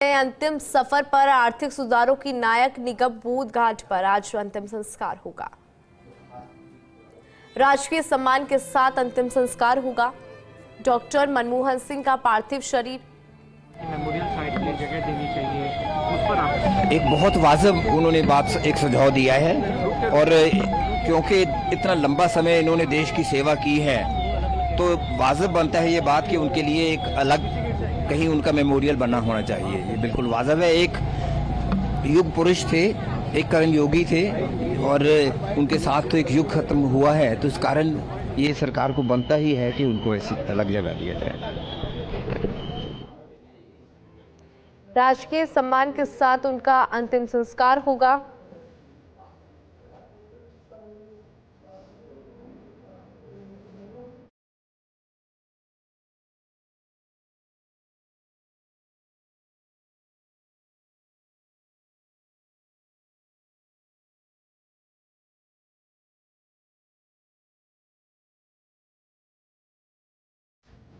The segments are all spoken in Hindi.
अंतिम सफर पर आर्थिक सुधारों की नायक निगम बोध घाट पर आज अंतिम संस्कार होगा। राजकीय सम्मान के साथ अंतिम संस्कार होगा। डॉक्टर मनमोहन सिंह का पार्थिव शरीर मेमोरियल साइट में जगह देनी चाहिए, उस पर आप एक बहुत वाजिब उन्होंने बात एक सुझाव दिया है। और क्योंकि इतना लंबा समय इन्होंने देश की सेवा की है तो वाजिब बनता है ये बात कि उनके लिए एक अलग कहीं उनका मेमोरियल बना होना चाहिए। ये बिल्कुल वाजिब है। एक युग पुरुष थे, एक कर्म योगी थे और उनके साथ तो एक युग खत्म हुआ है, तो इस कारण ये सरकार को बनता ही है कि उनको ऐसी अलग जगह दिया जाए। राजकीय सम्मान के साथ उनका अंतिम संस्कार होगा।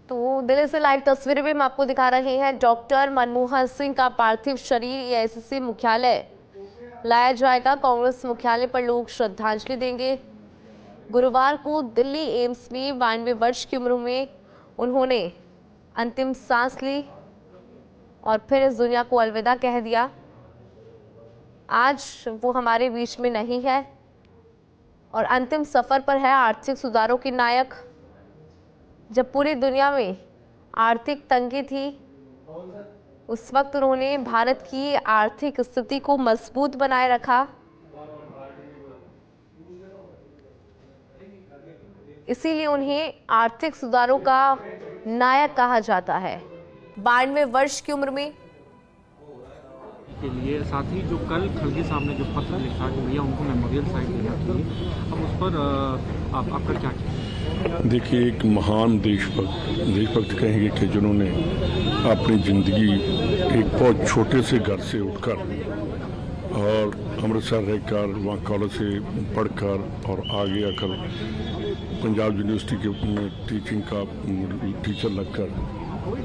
तो दिल्ली से लाइव तस्वीरें भी हम आपको दिखा रहे हैं। डॉक्टर मनमोहन सिंह का पार्थिव शरीर एआईसीसी मुख्यालय लाया जाएगा। कांग्रेस मुख्यालय पर लोग श्रद्धांजलि देंगे। गुरुवार को दिल्ली एम्स में 92 वर्ष की उम्र में उन्होंने अंतिम सांस ली और फिर इस दुनिया को अलविदा कह दिया। आज वो हमारे बीच में नहीं है और अंतिम सफर पर है। आर्थिक सुधारों की नायक। जब पूरी दुनिया में आर्थिक तंगी थी उस वक्त उन्होंने भारत की आर्थिक स्थिति को मजबूत बनाए रखा। इसीलिए उन्हें आर्थिक सुधारों का नायक कहा जाता है। 92 वर्ष की उम्र में के लिए साथ ही जो कल खलगे साहब ने जो पत्र लिखा कि भैया उनको मेमोरियल साइट देना चाहिए, अब उस पर आपका क्या कहना है? देखिए, एक महान देशभक्त कहेंगे कि जिन्होंने अपनी ज़िंदगी एक बहुत छोटे से घर से उठकर और अमृतसर रहकर वहाँ कॉलेज से पढ़कर और आगे आकर पंजाब यूनिवर्सिटी के में टीचिंग का टीचर लगकर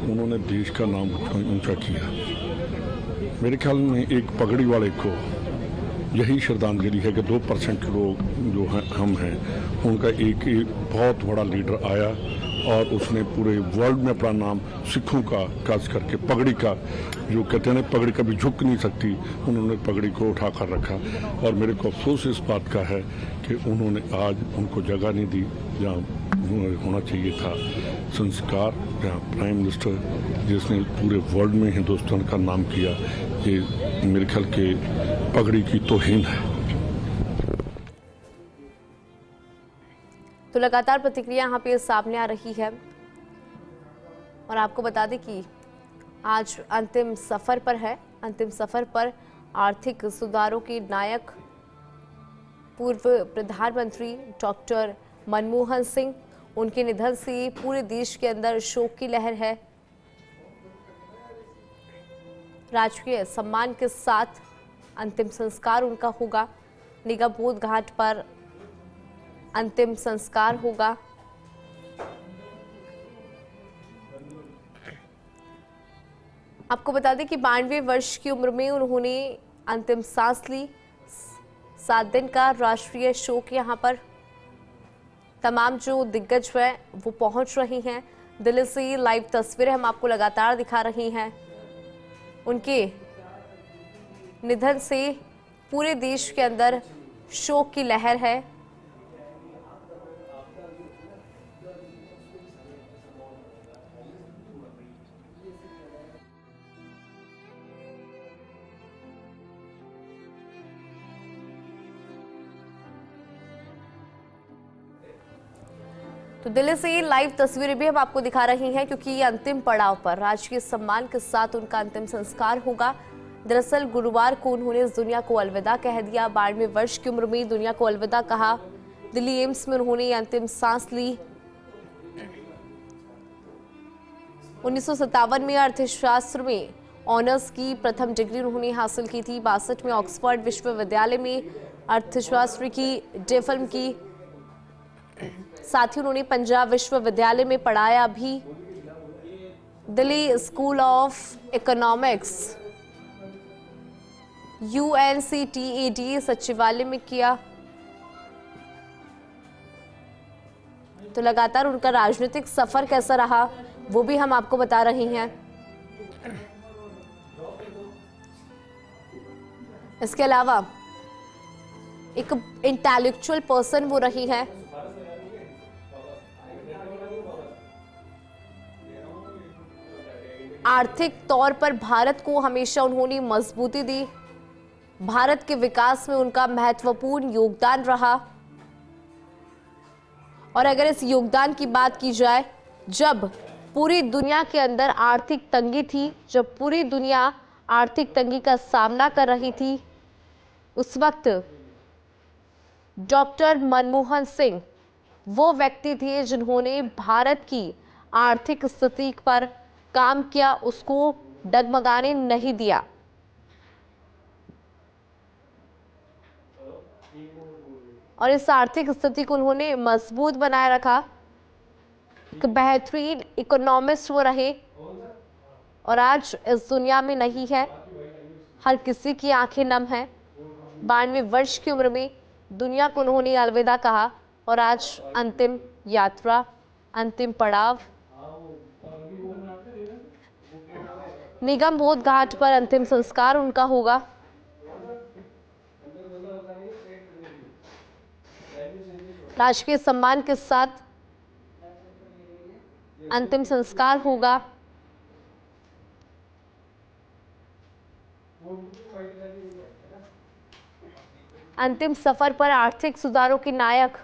उन्होंने देश का नाम ऊंचा किया। मेरे ख्याल में एक पगड़ी वाले को यही श्रद्धांजलि है कि 2% लोग जो हैं हम हैं, उनका एक बहुत बड़ा लीडर आया और उसने पूरे वर्ल्ड में अपना नाम सिखों का खास करके पगड़ी का, जो कहते हैं पगड़ी कभी झुक नहीं सकती, उन्होंने पगड़ी को उठा कर रखा। और मेरे को अफसोस इस बात का है कि उन्होंने आज उनको जगह नहीं दी जहाँ होना चाहिए था संस्कार, जहाँ प्राइम मिनिस्टर जिसने पूरे वर्ल्ड में हिंदुस्तान का नाम किया, ये मेरे ख्याल के पगड़ी की तौहीन है। तो लगातार प्रतिक्रिया यहाँ पे सामने आ रही है और आपको बता दें कि आज अंतिम सफर पर है। अंतिम सफर पर आर्थिक सुधारों के नायक पूर्व प्रधानमंत्री डॉक्टर मनमोहन सिंह। उनके निधन से पूरे देश के अंदर शोक की लहर है। राजकीय सम्मान के साथ अंतिम संस्कार उनका होगा। निगम बोध घाट पर अंतिम संस्कार होगा। आपको बता दें कि 92 वर्ष की उम्र में उन्होंने अंतिम सांस ली। 7 दिन का राष्ट्रीय शोक यहां पर तमाम जो दिग्गज है वो पहुंच रही हैं। दिल्ली से लाइव तस्वीरें हम आपको लगातार दिखा रही हैं। उनके निधन से पूरे देश के अंदर शोक की लहर है। तो दिल्ली से ये लाइव तस्वीरें भी हम आपको दिखा रही हैं क्योंकि ये अंतिम पड़ाव पर राजकीय सम्मान के साथ उनका अंतिम संस्कार होगा। दरअसल गुरुवार को उन्होंने इस दुनिया को अलविदा कह दिया। 92 वर्ष की उम्र में दुनिया को अलविदा कहा। दिल्ली एम्स में उन्होंने ये अंतिम सांस ली। 1957 में अर्थशास्त्र में ऑनर्स की प्रथम डिग्री उन्होंने हासिल की थी। 62 में ऑक्सफोर्ड विश्वविद्यालय में अर्थशास्त्र की डिफिल्म की। साथ ही उन्होंने पंजाब विश्वविद्यालय में पढ़ाया भी। Delhi school of economics UNCTAD सचिवालय में किया। तो लगातार उनका राजनीतिक सफर कैसा रहा वो भी हम आपको बता रहे हैं। इसके अलावा एक इंटेलेक्चुअल पर्सन वो रही है। आर्थिक तौर पर भारत को हमेशा उन्होंने मजबूती दी। भारत के विकास में उनका महत्वपूर्ण योगदान रहा। और अगर इस योगदान की बात की जाए, जब पूरी दुनिया के अंदर आर्थिक तंगी थी, जब पूरी दुनिया आर्थिक तंगी का सामना कर रही थी, उस वक्त डॉक्टर मनमोहन सिंह वो व्यक्ति थे जिन्होंने भारत की आर्थिक स्थिति पर काम किया, उसको डगमगाने नहीं दिया। और इस आर्थिक स्थिति को उन्होंने मजबूत बनाए रखा। एक बेहतरीन इकोनॉमिस्ट वो रहे और आज इस दुनिया में नहीं है। हर किसी की आंखें नम हैं। 92 वर्ष की उम्र में दुनिया को उन्होंने अलविदा कहा और आज अंतिम यात्रा, अंतिम पड़ाव निगम बोध घाट पर अंतिम संस्कार उनका होगा। राजकीय सम्मान के साथ अंतिम संस्कार होगा। अंतिम सफर पर आर्थिक सुधारों के नायक।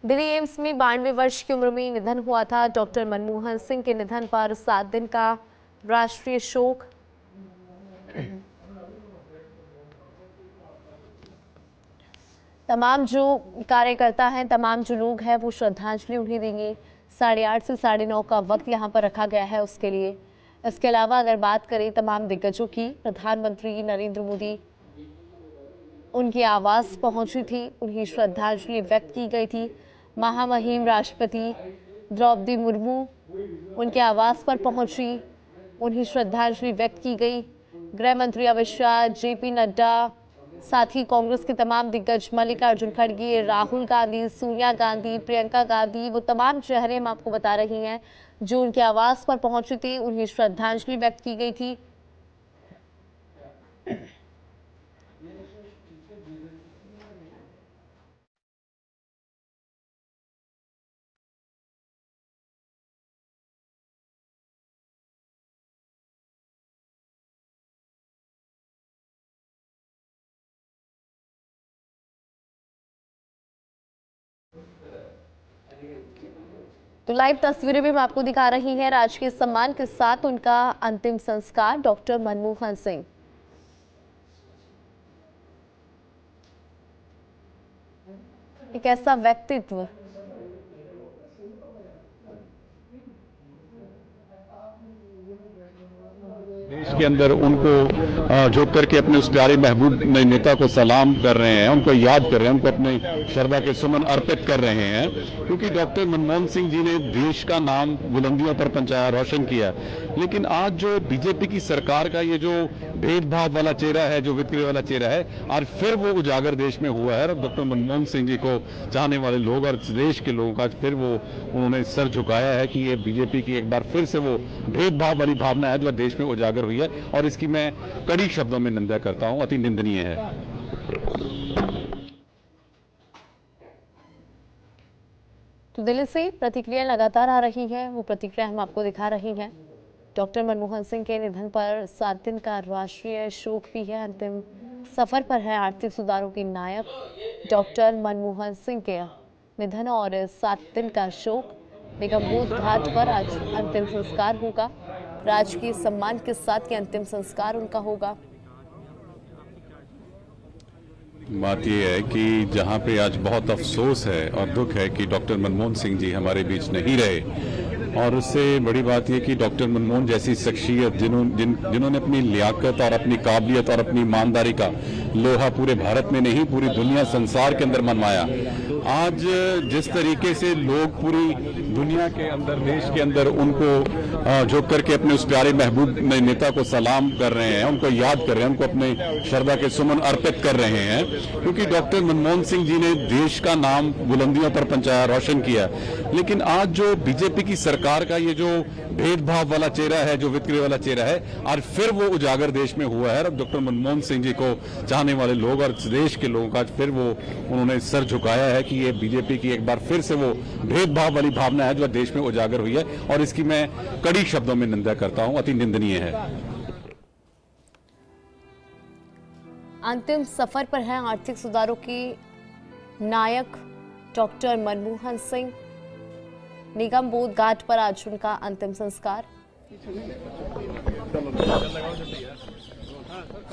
दिल्ली एम्स में 92 वर्ष की उम्र में निधन हुआ था। डॉक्टर मनमोहन सिंह के निधन पर 7 दिन का राष्ट्रीय शोक। तमाम जो कार्यकर्ता हैं, तमाम जो लोग हैं, वो श्रद्धांजलि उन्हें देंगे। 8:30 से 9:30 का वक्त यहाँ पर रखा गया है उसके लिए। इसके अलावा अगर बात करें तमाम दिग्गजों की, प्रधानमंत्री नरेंद्र मोदी उनके आवास पहुंची थी, उन्हें श्रद्धांजलि व्यक्त की गई थी। महामहिम राष्ट्रपति द्रौपदी मुर्मू उनके आवास पर पहुंची, उन्हें श्रद्धांजलि व्यक्त की गई। गृह मंत्री अमित शाह, JP नड्डा, साथ ही कांग्रेस के तमाम दिग्गज मल्लिकार्जुन खड़गे, राहुल गांधी, सोनिया गांधी, प्रियंका गांधी, वो तमाम चेहरे हम आपको बता रही हैं जो उनके आवास पर पहुंचे थे, उन्हें श्रद्धांजलि व्यक्त की गई थी। तो लाइव तस्वीरें भी हम आपको दिखा रही हैं। राजकीय सम्मान के साथ उनका अंतिम संस्कार। डॉक्टर मनमोहन सिंह एक ऐसा व्यक्तित्व देश के अंदर उनको झुक करके अपने उस प्यारे महबूब नेता को सलाम कर रहे हैं, उनको याद कर रहे हैं, उनको अपने श्रद्धा के सुमन अर्पित कर रहे हैं, क्योंकि डॉक्टर मनमोहन सिंह जी ने देश का नाम बुलंदियों पर पहुंचाया, रोशन किया। लेकिन आज जो बीजेपी की सरकार का ये जो भेदभाव वाला चेहरा है, जो वितकरे वाला चेहरा है, आज फिर वो उजागर देश में हुआ है। और डॉक्टर मनमोहन सिंह जी को चाहने वाले लोग और देश के लोगों का फिर वो उन्होंने सर झुकाया है कि ये बीजेपी की एक बार फिर से वो भेदभाव वाली भावना है जो देश में उजागर हुई है, और इसकी मैं कड़ी शब्दों में निंदा करता हूं, अति निंदनीय है। तो दिल्ली से प्रतिक्रिया लगातार आ रही है, वो प्रतिक्रिया हम आपको दिखा रही हैं। डॉक्टर मनमोहन सिंह के निधन पर 7 दिन का राष्ट्रीय शोक भी है। अंतिम सफर पर है आर्थिक सुधारों के नायक डॉक्टर मनमोहन सिंह के निधन और 7 दिन का शोक। निगम बोध घाट पर आज अंतिम संस्कार होगा। राजकीय सम्मान के साथ ये अंतिम संस्कार उनका होगा। बात यह है कि जहां पे आज बहुत अफसोस है और दुख है कि डॉक्टर मनमोहन सिंह जी हमारे बीच नहीं रहे, और उससे बड़ी बात यह कि डॉक्टर मनमोहन जैसी शख्सियत जिन्होंने अपनी लियाकत और अपनी काबिलियत और अपनी ईमानदारी का लोहा पूरे भारत में नहीं पूरी दुनिया संसार के अंदर मनवाया, आज जिस तरीके से लोग पूरी दुनिया के अंदर, देश के अंदर उनको झुक करके अपने उस प्यारे महबूब नेता को सलाम कर रहे हैं, उनको याद कर रहे हैं, उनको अपने श्रद्धा के सुमन अर्पित कर रहे हैं, क्योंकि डॉक्टर मनमोहन सिंह जी ने देश का नाम बुलंदियों पर पहुंचाया, रोशन किया। लेकिन आज जो बीजेपी की सरकार का ये जो भेदभाव वाला चेहरा है, जो वितकरे वाला चेहरा है, आज फिर वो उजागर देश में हुआ है। और डॉक्टर मनमोहन सिंह जी को चाहने वाले लोग और देश के लोगों का फिर वो उन्होंने सर झुकाया है कि ये बीजेपी की एक बार फिर से वो भेदभाव वाली भावना है जो देश में उजागर हुई है, और इसकी मैं कड़ी शब्दों में निंदा करता हूं, अति निंदनीय है। अंतिम सफर पर हैं आर्थिक सुधारों की नायक डॉक्टर मनमोहन सिंह। निगम बोध घाट पर आज उनका अंतिम संस्कार।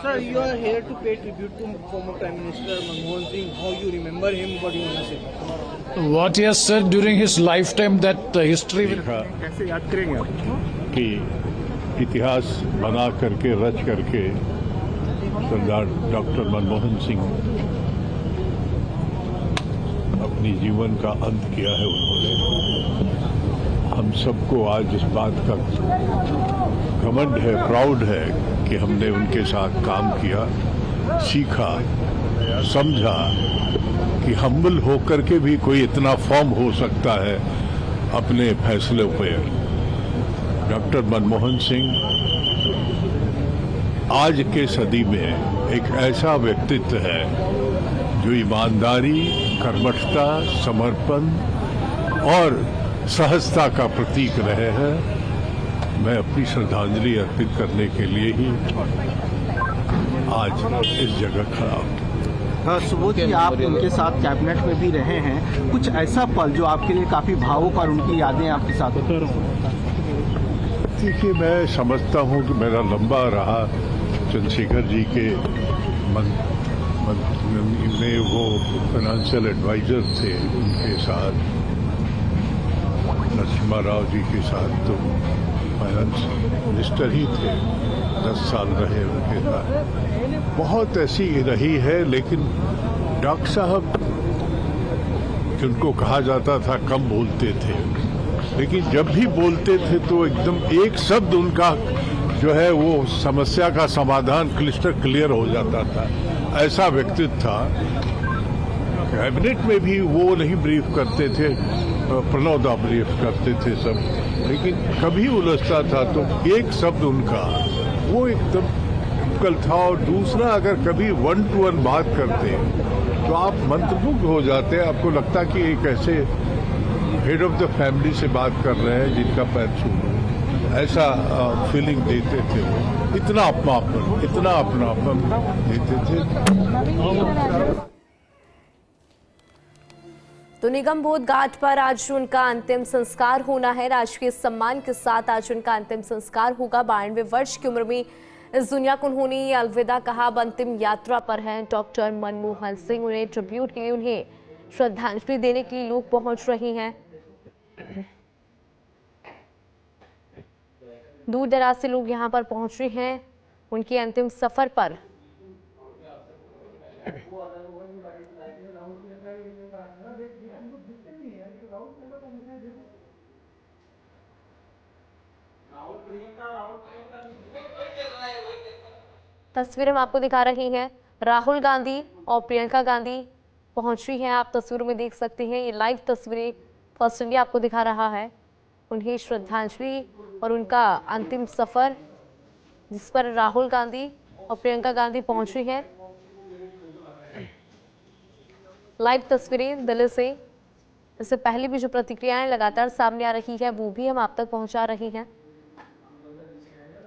Sir, you are here to pay tribute to former Prime Minister Manmohan Singh. How you remember him? What do you want to say? What he has said during his lifetime that history will कैसे याद करेंगे आप? कि इतिहास बना करके रच करके सरदार डॉक्टर मनमोहन सिंह अपनी जीवन का अंत किया है उन्होंने। हम सबको आज इस बात का घमंड है, प्राउड है कि हमने उनके साथ काम किया, सीखा, समझा कि हम्बल होकर के भी कोई इतना फॉर्म हो सकता है अपने फैसले पे। डॉक्टर मनमोहन सिंह आज के सदी में एक ऐसा व्यक्तित्व है जो ईमानदारी, कर्मठता, समर्पण और सहजता का प्रतीक रहे हैं। मैं अपनी श्रद्धांजलि अर्पित करने के लिए ही आज इस जगह खड़ा हूँ। हाँ, सुबोध जी, आप उनके साथ कैबिनेट में भी रहे हैं। कुछ ऐसा पल जो आपके लिए काफी भावुक और उनकी यादें आपके साथ देखिए, मैं समझता हूँ कि मेरा लंबा रहा चंद्रशेखर जी के में वो फाइनेंशियल एडवाइजर थे, उनके साथ नरसिम्हा राव जी के साथ तो फाइनेंस मिनिस्टर ही थे, 10 साल रहे उनके साथ। बहुत ऐसी रही है, लेकिन डॉक्टर साहब जिनको कहा जाता था कम बोलते थे, लेकिन जब भी बोलते थे तो एकदम एक शब्द उनका जो है वो समस्या का समाधान क्लियर हो जाता था। ऐसा व्यक्तित्व था। कैबिनेट में भी वो नहीं ब्रीफ करते थे, प्रणव दा ब्रीफ करते थे सब, लेकिन कभी उलझता था तो एक शब्द उनका वो एकदम कल था। और दूसरा, अगर कभी 1 to 1 बात करते तो आप मंत्रमुग्ध हो जाते। आपको लगता कि एक ऐसे हेड ऑफ द फैमिली से बात कर रहे हैं जिनका पैर छू लो, ऐसा फीलिंग देते थे वो। इतना अपनापन देते थे। तो निगम बोध घाट पर आज उनका अंतिम संस्कार होना है। राजकीय सम्मान के साथ आज उनका अंतिम संस्कार होगा। 92 वर्ष की उम्र में इस दुनिया को उन्होंने अलविदा कहा। अब अंतिम यात्रा पर हैं डॉक्टर मनमोहन सिंह। उन्हें ट्रिब्यूट के लिए, उन्हें श्रद्धांजलि देने के लिए लोग पहुंच रहे हैं। दूर दराज से लोग यहां पर पहुंच रहे हैं उनके अंतिम सफर पर। तस्वीरें हम आपको दिखा रही हैं। राहुल गांधी और प्रियंका गांधी पहुंच रही हैं। आप तस्वीरों में देख सकते हैं, ये लाइव तस्वीरें फर्स्ट इंडिया आपको दिखा रहा है। उन्हें श्रद्धांजलि और उनका अंतिम सफर, जिस पर राहुल गांधी और प्रियंका गांधी पहुंच रही हैं। लाइव तस्वीरें दिल्ली से। इससे पहले भी जो प्रतिक्रियाएं लगातार सामने आ रही है वो भी हम आप तक पहुंचा रही हैं।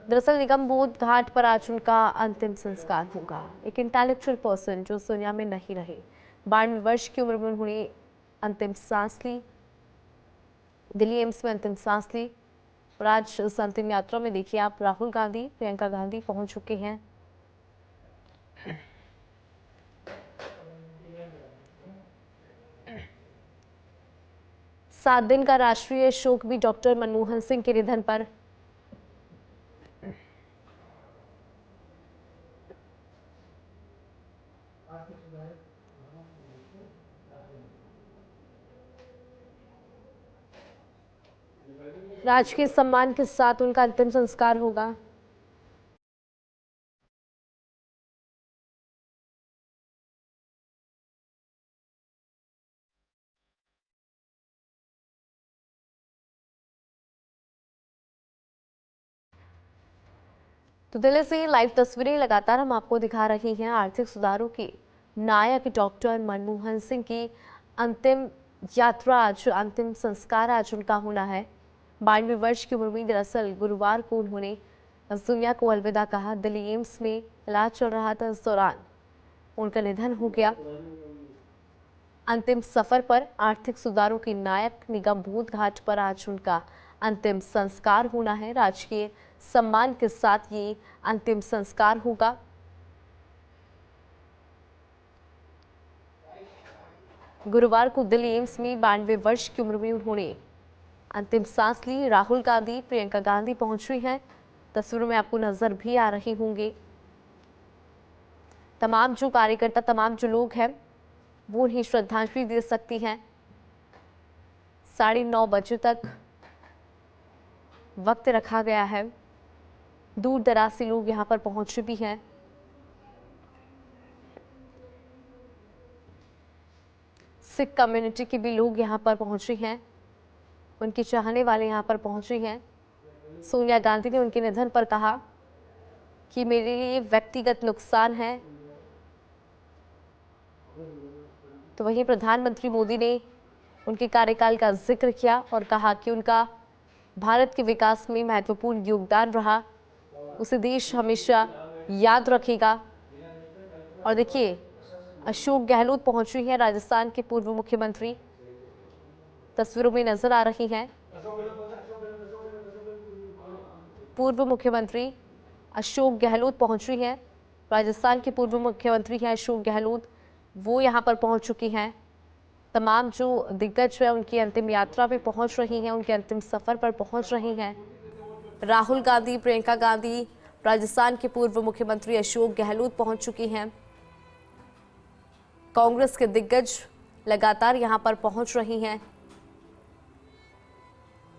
दरअसल निगम बोध घाट पर आज उनका अंतिम संस्कार होगा। एक इंटेलेक्चुअल पर्सन जो इस दुनिया में नहीं रहे, 92 वर्ष की उम्र में उन्होंने अंतिम सांस ली, दिल्ली एम्स में अंतिम सांस ली। और आज इस अंतिम यात्रा में देखिए आप, राहुल गांधी, प्रियंका गांधी पहुंच चुके हैं। सात दिन का राष्ट्रीय शोक भी डॉक्टर मनमोहन सिंह के निधन पर। राजकीय सम्मान के साथ उनका अंतिम संस्कार होगा। तो दिल्ली से लाइव तस्वीरें लगातार हम आपको दिखा रहे हैं। आर्थिक सुधारों के नायक डॉक्टर मनमोहन सिंह की अंतिम यात्रा आज, अंतिम संस्कार आज उनका होना है। 92 वर्ष की उम्र में दरअसल गुरुवार को उन्होंने इस दुनिया को अलविदा कहा। दिल्ली एम्स में इलाज चल रहा था, इस दौरान उनका निधन हो गया। अंतिम सफर पर आर्थिक सुधारों के नायक निगम बोध घाट पर आज उनका अंतिम संस्कार होना है। राजकीय सम्मान के साथ ये अंतिम संस्कार होगा। गुरुवार को दिल्ली एम्स में 92 वर्ष की उम्र में उन्होंने अंतिम सांस ली। राहुल गांधी, प्रियंका गांधी पहुंची हैं। तस्वीरों में आपको नजर भी आ रहे होंगे। तमाम जो कार्यकर्ता, तमाम जो लोग हैं वो उन्हें श्रद्धांजलि दे सकती हैं। 9:30 बजे तक वक्त रखा गया है। दूर दराज से लोग यहां पर पहुंचे भी हैं। सिख कम्युनिटी के भी लोग यहां पर पहुंचे हैं, उनके चाहने वाले यहां पर पहुंचे हैं। सोनिया गांधी ने उनके निधन पर कहा कि मेरे लिए व्यक्तिगत नुकसान है। तो वहीं प्रधानमंत्री मोदी ने उनके कार्यकाल का जिक्र किया और कहा कि उनका भारत के विकास में महत्वपूर्ण योगदान रहा, उसे देश हमेशा याद रखेगा। और देखिए, अशोक गहलोत पहुंची हैं, राजस्थान के पूर्व मुख्यमंत्री, तस्वीरों में नजर आ रही हैं। पूर्व मुख्यमंत्री अशोक गहलोत पहुंची हैं, राजस्थान के पूर्व मुख्यमंत्री हैं अशोक गहलोत, वो यहां पर पहुंच चुकी हैं। तमाम जो दिग्गज है उनकी अंतिम यात्रा पे पहुंच रही हैं, उनके अंतिम सफर पर पहुंच रही हैं। राहुल गांधी, प्रियंका गांधी, राजस्थान के पूर्व मुख्यमंत्री अशोक गहलोत पहुंच चुकी हैं। कांग्रेस के दिग्गज लगातार यहां पर पहुंच रही हैं।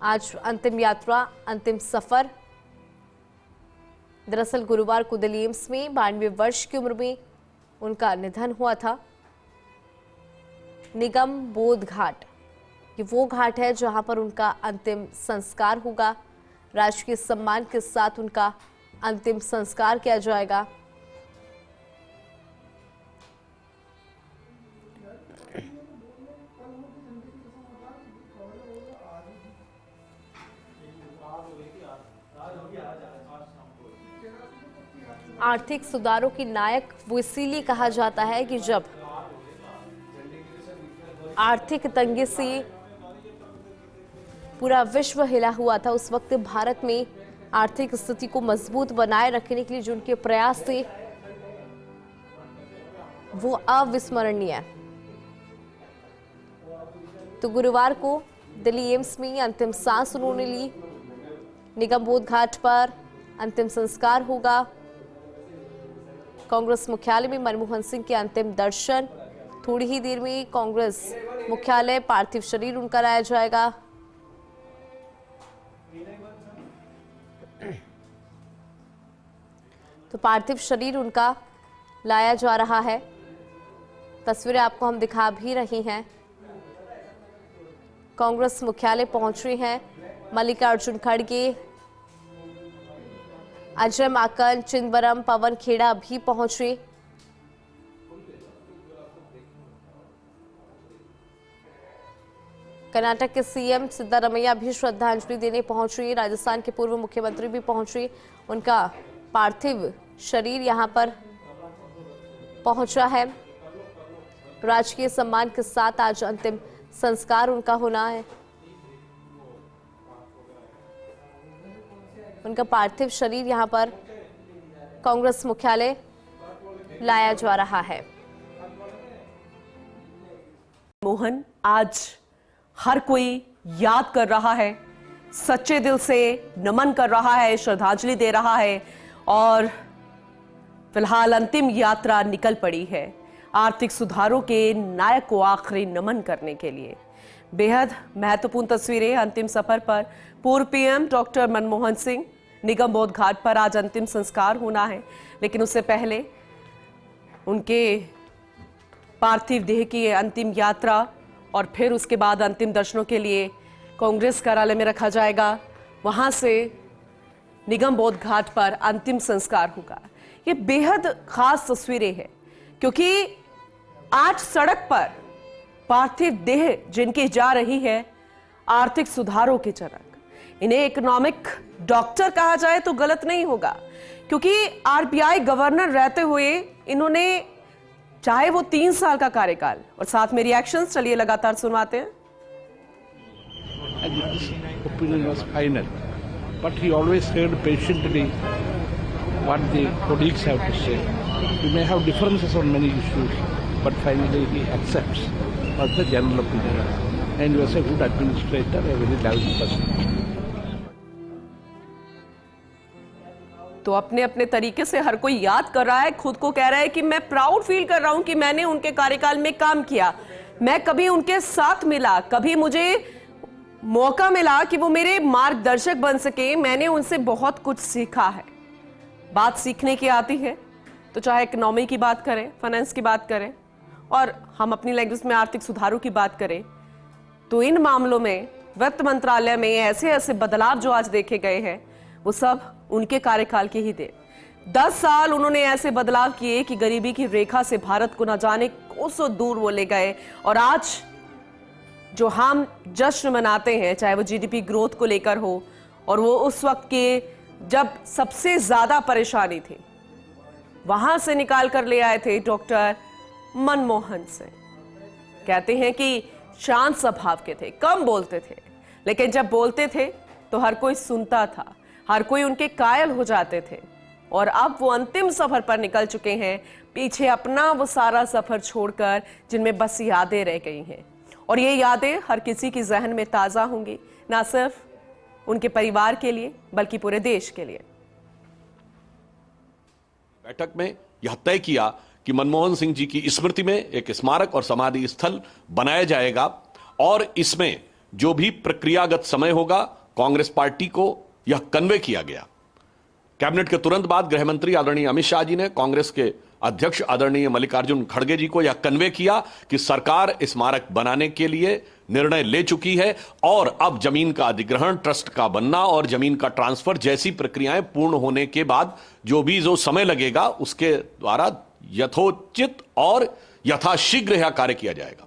आज अंतिम यात्रा, अंतिम सफर। दरअसल गुरुवार को दिल्ली एम्स में 92 वर्ष की उम्र में उनका निधन हुआ था। निगम बोध घाट, ये वो घाट है जहां पर उनका अंतिम संस्कार होगा। राजकीय सम्मान के साथ उनका अंतिम संस्कार किया जाएगा। आर्थिक सुधारों की नायक वो इसीलिए कहा जाता है कि जब आर्थिक तंगी से पूरा विश्व हिला हुआ था, उस वक्त भारत में आर्थिक स्थिति को मजबूत बनाए रखने के लिए जो उनके प्रयास थे वो अविस्मरणीय है। तो गुरुवार को दिल्ली एम्स में अंतिम सांस उन्होंने ली। निगम बोध घाट पर अंतिम संस्कार होगा। कांग्रेस मुख्यालय में मनमोहन सिंह के अंतिम दर्शन। थोड़ी ही देर में कांग्रेस मुख्यालय पार्थिव शरीर उनका लाया जाएगा। तो पार्थिव शरीर उनका लाया जा रहा है। तस्वीरें आपको हम दिखा भी रही हैं। कांग्रेस मुख्यालय पहुंच रहे हैं मल्लिकार्जुन खड़गे, अजय माकन, चिदंबरम, पवन खेड़ा भी पहुंचे। कर्नाटक के सीएम सिद्धारमैया भी श्रद्धांजलि देने पहुंचे। राजस्थान के पूर्व मुख्यमंत्री भी पहुंचे। उनका पार्थिव शरीर यहां पर पहुंचा है। राजकीय सम्मान के साथ आज अंतिम संस्कार उनका होना है। उनका पार्थिव शरीर यहां पर कांग्रेस मुख्यालय लाया जा रहा है। मोहन आज हर कोई याद कर रहा है, सच्चे दिल से नमन कर रहा है, श्रद्धांजलि दे रहा है और फिलहाल अंतिम यात्रा निकल पड़ी है आर्थिक सुधारों के नायक को आखिरी नमन करने के लिए। बेहद महत्वपूर्ण तस्वीरें अंतिम सफर पर पूर्व पीएम डॉक्टर मनमोहन सिंह, निगम बोध घाट पर आज अंतिम संस्कार होना है, लेकिन उससे पहले उनके पार्थिव देह की अंतिम यात्रा और फिर उसके बाद अंतिम दर्शनों के लिए कांग्रेस कार्यालय में रखा जाएगा। वहां से निगम बोध घाट पर अंतिम संस्कार होगा। ये बेहद खास तस्वीरें हैं क्योंकि आज सड़क पर पार्थिव देह जिनकी जा रही है, आर्थिक सुधारों के जनक, इन्हें इकोनॉमिक डॉक्टर कहा जाए तो गलत नहीं होगा, क्योंकि आरबीआई गवर्नर रहते हुए इन्होंने, चाहे वो 3 साल का कार्यकाल, और साथ में रिएक्शंस चलिए लगातार सुनवाते हैं। Opinion was final, but he always heard patiently what the colleagues have to say. We may have differences on many issues, but finally he accepts what the general opinion is. And he was a good administrator, a very lovely person. तो अपने अपने तरीके से हर कोई याद कर रहा है, खुद को कह रहा है कि मैं प्राउड फील कर रहा हूं कि मैंने उनके कार्यकाल में काम किया, मैं कभी उनके साथ मिला, कभी मुझे मौका मिला कि वो मेरे मार्गदर्शक बन सके, मैंने उनसे बहुत कुछ सीखा है। बात सीखने की आती है तो चाहे इकोनॉमी की बात करें, फाइनेंस की बात करें, और हम अपनी लैंग्वेज में आर्थिक सुधारों की बात करें, तो इन मामलों में वित्त मंत्रालय में ऐसे ऐसे बदलाव जो आज देखे गए हैं, वो सब उनके कार्यकाल के ही देन। 10 साल उन्होंने ऐसे बदलाव किए कि गरीबी की रेखा से भारत को न जाने कोसों दूर वो ले गए। और आज जो हम जश्न मनाते हैं, चाहे वो जीडीपी ग्रोथ को लेकर हो, और वो उस वक्त के जब सबसे ज्यादा परेशानी थी, वहां से निकाल कर ले आए थे डॉक्टर मनमोहन सिंह। कहते हैं कि शांत स्वभाव के थे, कम बोलते थे, लेकिन जब बोलते थे तो हर कोई सुनता था, हर कोई उनके कायल हो जाते थे। और अब वो अंतिम सफर पर निकल चुके हैं, पीछे अपना वो सारा सफर छोड़कर, जिनमें बस यादें रह गई हैं। और ये यादें हर किसी की जहन में ताजा होंगी, ना सिर्फ उनके परिवार के लिए बल्कि पूरे देश के लिए। बैठक में यह तय किया कि मनमोहन सिंह जी की स्मृति में एक स्मारक और समाधि स्थल बनाया जाएगा, और इसमें जो भी प्रक्रियागत समय होगा, कांग्रेस पार्टी को यह कन्वे किया गया। कैबिनेट के तुरंत बाद गृह मंत्री आदरणीय अमित शाह जी ने कांग्रेस के अध्यक्ष आदरणीय मल्लिकार्जुन खड़गे जी को यह कन्वे किया कि सरकार स्मारक बनाने के लिए निर्णय ले चुकी है, और अब जमीन का अधिग्रहण, ट्रस्ट का बनना और जमीन का ट्रांसफर जैसी प्रक्रियाएं पूर्ण होने के बाद जो समय लगेगा, उसके द्वारा यथोचित और यथाशीघ्र यह कार्य किया जाएगा।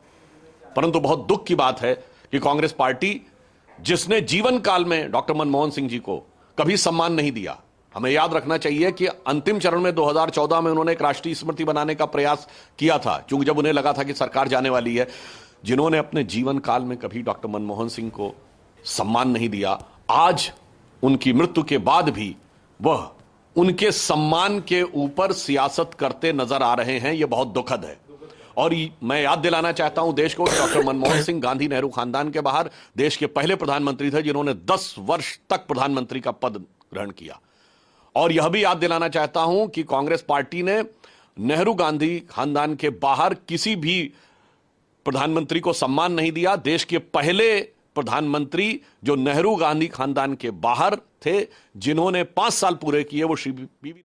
परंतु बहुत दुख की बात है कि कांग्रेस पार्टी, जिसने जीवन काल में डॉक्टर मनमोहन सिंह जी को कभी सम्मान नहीं दिया, हमें याद रखना चाहिए कि अंतिम चरण में 2014 में उन्होंने एक राष्ट्रीय स्मृति बनाने का प्रयास किया था, क्योंकि जब उन्हें लगा था कि सरकार जाने वाली है, जिन्होंने अपने जीवन काल में कभी डॉक्टर मनमोहन सिंह को सम्मान नहीं दिया, आज उनकी मृत्यु के बाद भी वह उनके सम्मान के ऊपर सियासत करते नजर आ रहे हैं। यह बहुत दुखद है। और मैं याद दिलाना चाहता हूं देश को, डॉक्टर मनमोहन सिंह गांधी नेहरू खानदान के बाहर देश के पहले प्रधानमंत्री थे जिन्होंने 10 वर्ष तक प्रधानमंत्री का पद ग्रहण किया। और यह भी याद दिलाना चाहता हूं कि कांग्रेस पार्टी ने नेहरू गांधी खानदान के बाहर किसी भी प्रधानमंत्री को सम्मान नहीं दिया। देश के पहले प्रधानमंत्री जो नेहरू गांधी खानदान के बाहर थे, जिन्होंने 5 साल पूरे किए, वो श्री